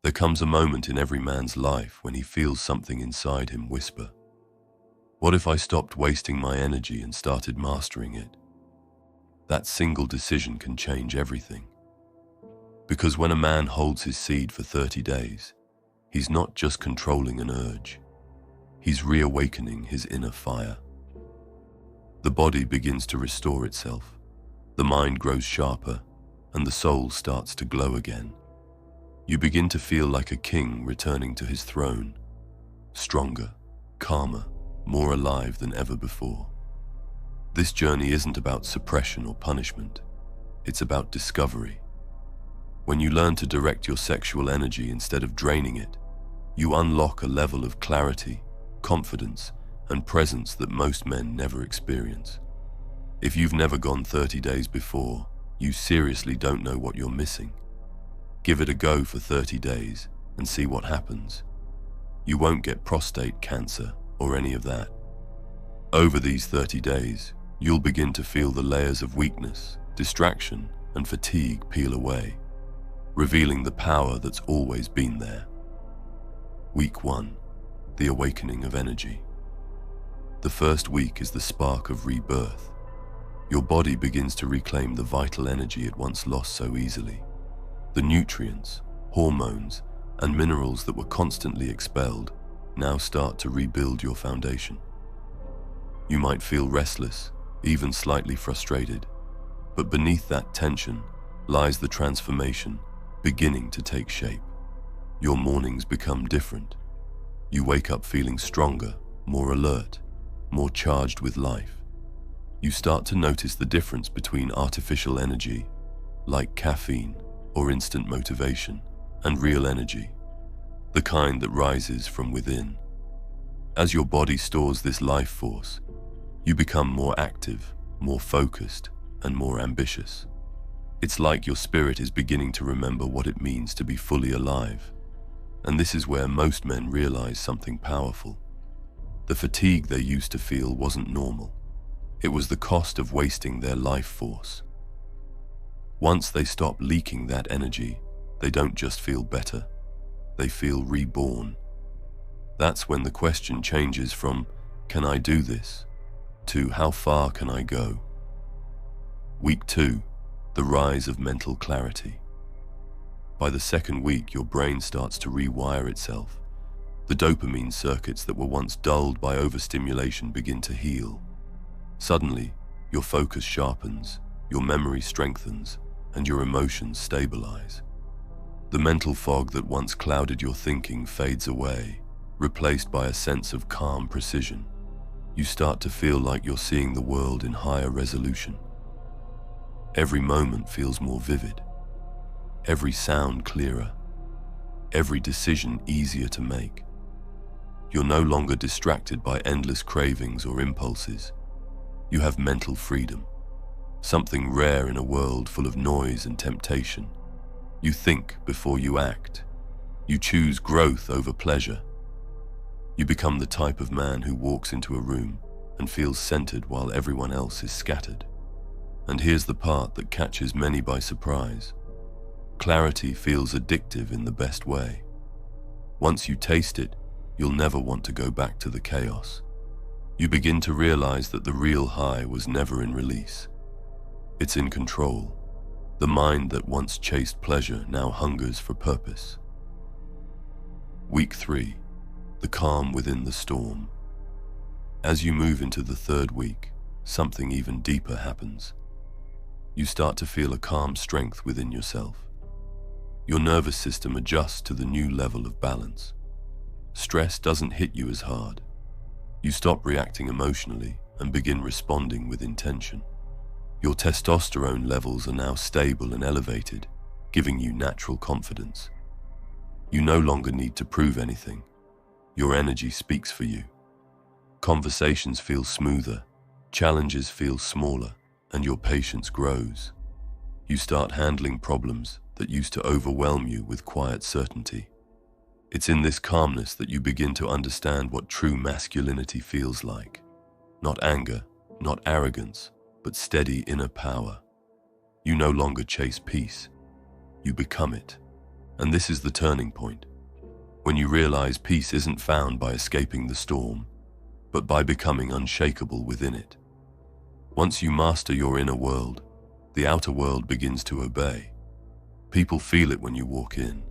There comes a moment in every man's life when he feels something inside him whisper, "What if I stopped wasting my energy and started mastering it?" That single decision can change everything. Because when a man holds his seed for 30 days, he's not just controlling an urge, he's reawakening his inner fire. The body begins to restore itself, the mind grows sharper, and the soul starts to glow again. You begin to feel like a king returning to his throne, stronger, calmer, more alive than ever before. This journey isn't about suppression or punishment, it's about discovery. When you learn to direct your sexual energy instead of draining it, you unlock a level of clarity, confidence, and presence that most men never experience. If you've never gone 30 days before, you seriously don't know what you're missing. Give it a go for 30 days and see what happens. You won't get prostate cancer or any of that. Over these 30 days, you'll begin to feel the layers of weakness, distraction, and fatigue peel away, revealing the power that's always been there. Week 1, the awakening of energy. The first week is the spark of rebirth. Your body begins to reclaim the vital energy it once lost so easily. The nutrients, hormones, and minerals that were constantly expelled now start to rebuild your foundation. You might feel restless, even slightly frustrated, but beneath that tension lies the transformation beginning to take shape. Your mornings become different. You wake up feeling stronger, more alert, more charged with life. You start to notice the difference between artificial energy, like caffeine or instant motivation, and real energy, the kind that rises from within. As your body stores this life force, you become more active, more focused, and more ambitious. It's like your spirit is beginning to remember what it means to be fully alive. And this is where most men realize something powerful. The fatigue they used to feel wasn't normal. It was the cost of wasting their life force. Once they stop leaking that energy, they don't just feel better, they feel reborn. That's when the question changes from, "Can I do this?" to "How far can I go?" Week 2, the rise of mental clarity. By the second week, your brain starts to rewire itself. The dopamine circuits that were once dulled by overstimulation begin to heal. Suddenly, your focus sharpens, your memory strengthens, and your emotions stabilize. The mental fog that once clouded your thinking fades away, replaced by a sense of calm precision. You start to feel like you're seeing the world in higher resolution. Every moment feels more vivid, every sound clearer, every decision easier to make. You're no longer distracted by endless cravings or impulses. You have mental freedom, something rare in a world full of noise and temptation. You think before you act. You choose growth over pleasure. You become the type of man who walks into a room and feels centered while everyone else is scattered. And here's the part that catches many by surprise. Clarity feels addictive in the best way. Once you taste it, you'll never want to go back to the chaos. You begin to realize that the real high was never in release. It's in control. The mind that once chased pleasure now hungers for purpose. Week 3, the calm within the storm. As you move into the third week, something even deeper happens. You start to feel a calm strength within yourself. Your nervous system adjusts to the new level of balance. Stress doesn't hit you as hard. You stop reacting emotionally and begin responding with intention. Your testosterone levels are now stable and elevated, giving you natural confidence. You no longer need to prove anything. Your energy speaks for you. Conversations feel smoother, challenges feel smaller, and your patience grows. You start handling problems that used to overwhelm you with quiet certainty. It's in this calmness that you begin to understand what true masculinity feels like. Not anger, not arrogance, but steady inner power. You no longer chase peace. You become it. And this is the turning point, when you realize peace isn't found by escaping the storm, but by becoming unshakable within it. Once you master your inner world, the outer world begins to obey. People feel it when you walk in.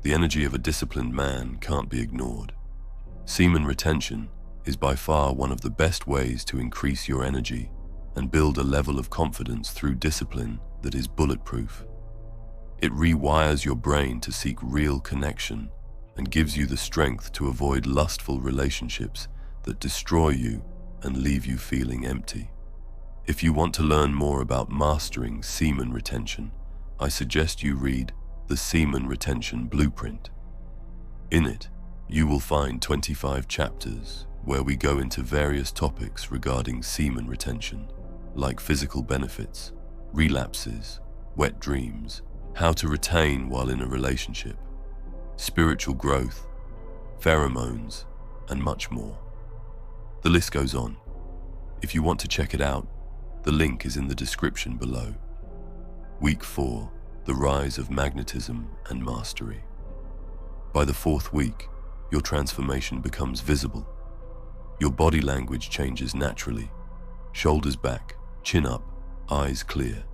The energy of a disciplined man can't be ignored. Semen retention is by far one of the best ways to increase your energy and build a level of confidence through discipline that is bulletproof. It rewires your brain to seek real connection and gives you the strength to avoid lustful relationships that destroy you and leave you feeling empty. If you want to learn more about mastering semen retention, I suggest you read the Semen Retention Blueprint. In it, you will find 25 chapters where we go into various topics regarding semen retention, like physical benefits, relapses, wet dreams, how to retain while in a relationship, spiritual growth, pheromones, and much more. The list goes on. If you want to check it out, the link is in the description below. Week 4, the rise of magnetism and mastery. By the 4th week, your transformation becomes visible. Your body language changes naturally. Shoulders back, chin up, eyes clear.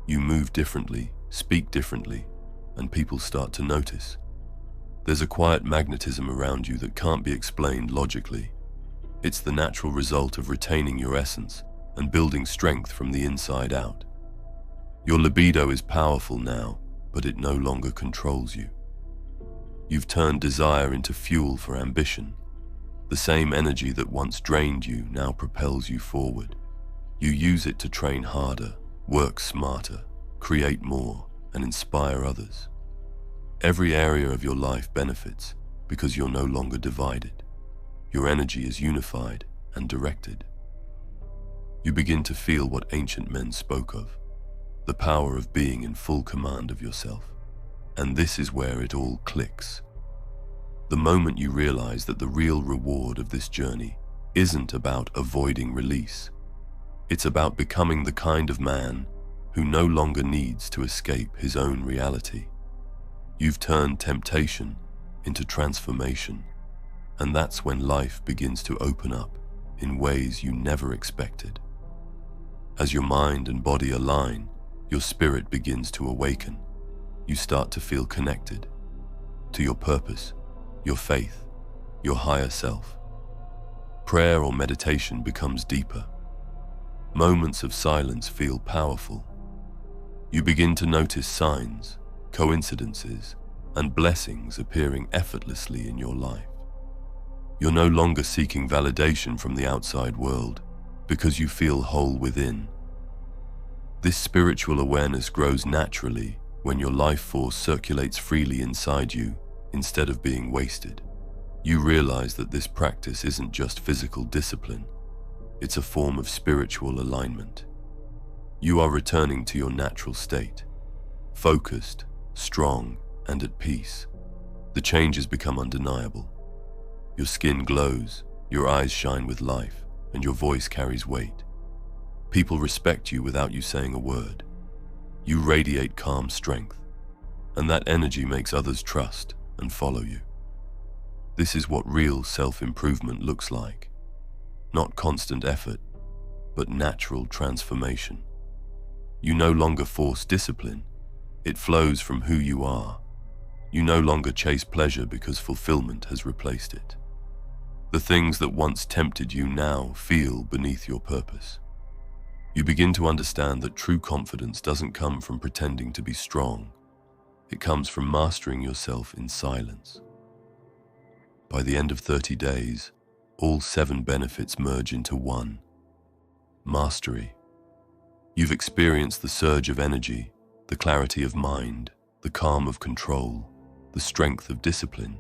You move differently, speak differently, and people start to notice. There's a quiet magnetism around you that can't be explained logically. It's the natural result of retaining your essence and building strength from the inside out. Your libido is powerful now, but it no longer controls you. You've turned desire into fuel for ambition. The same energy that once drained you now propels you forward. You use it to train harder, work smarter, create more, and inspire others. Every area of your life benefits because you're no longer divided. Your energy is unified and directed. You begin to feel what ancient men spoke of, the power of being in full command of yourself. And this is where it all clicks. The moment you realize that the real reward of this journey isn't about avoiding release. It's about becoming the kind of man who no longer needs to escape his own reality. You've turned temptation into transformation, and that's when life begins to open up in ways you never expected. As your mind and body align, your spirit begins to awaken. You start to feel connected to your purpose, your faith, your higher self. Prayer or meditation becomes deeper. Moments of silence feel powerful. You begin to notice signs, coincidences, and blessings appearing effortlessly in your life. You're no longer seeking validation from the outside world because you feel whole within. This spiritual awareness grows naturally when your life force circulates freely inside you instead of being wasted. You realize that this practice isn't just physical discipline, it's a form of spiritual alignment. You are returning to your natural state, focused, strong, and at peace. The changes become undeniable. Your skin glows, your eyes shine with life, and your voice carries weight. People respect you without you saying a word. You radiate calm strength, and that energy makes others trust and follow you. This is what real self-improvement looks like. Not constant effort, but natural transformation. You no longer force discipline. It flows from who you are. You no longer chase pleasure because fulfillment has replaced it. The things that once tempted you now feel beneath your purpose. You begin to understand that true confidence doesn't come from pretending to be strong. It comes from mastering yourself in silence. By the end of 30 days, all 7 benefits merge into one: mastery. You've experienced the surge of energy, the clarity of mind, the calm of control, the strength of discipline,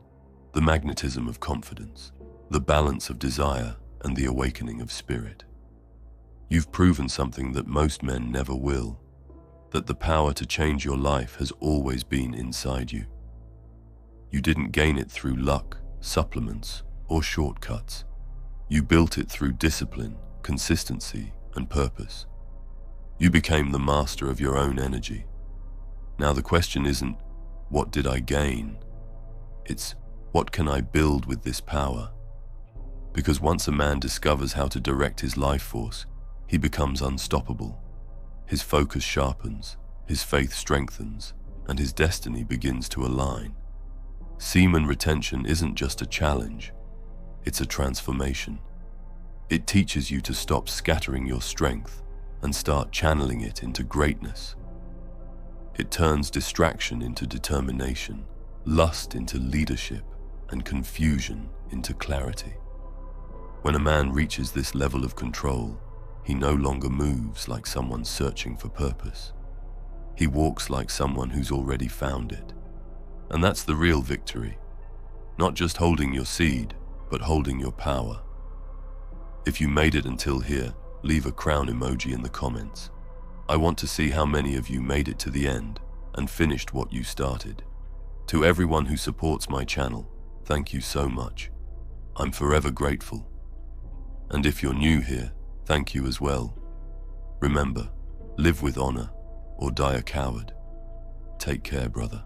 the magnetism of confidence, the balance of desire, and the awakening of spirit. You've proven something that most men never will, that the power to change your life has always been inside you. You didn't gain it through luck, supplements, or shortcuts. You built it through discipline, consistency, and purpose. You became the master of your own energy. Now the question isn't, what did I gain? It's, what can I build with this power? Because once a man discovers how to direct his life force, he becomes unstoppable. His focus sharpens, his faith strengthens, and his destiny begins to align. Semen retention isn't just a challenge, it's a transformation. It teaches you to stop scattering your strength and start channeling it into greatness. It turns distraction into determination, lust into leadership, and confusion into clarity. When a man reaches this level of control, he no longer moves like someone searching for purpose. He walks like someone who's already found it. And that's the real victory. Not just holding your seed, but holding your power. If you made it until here, leave a crown emoji in the comments. I want to see how many of you made it to the end and finished what you started. To everyone who supports my channel, thank you so much. I'm forever grateful. And if you're new here, thank you as well. Remember, live with honor or die a coward. Take care, brother.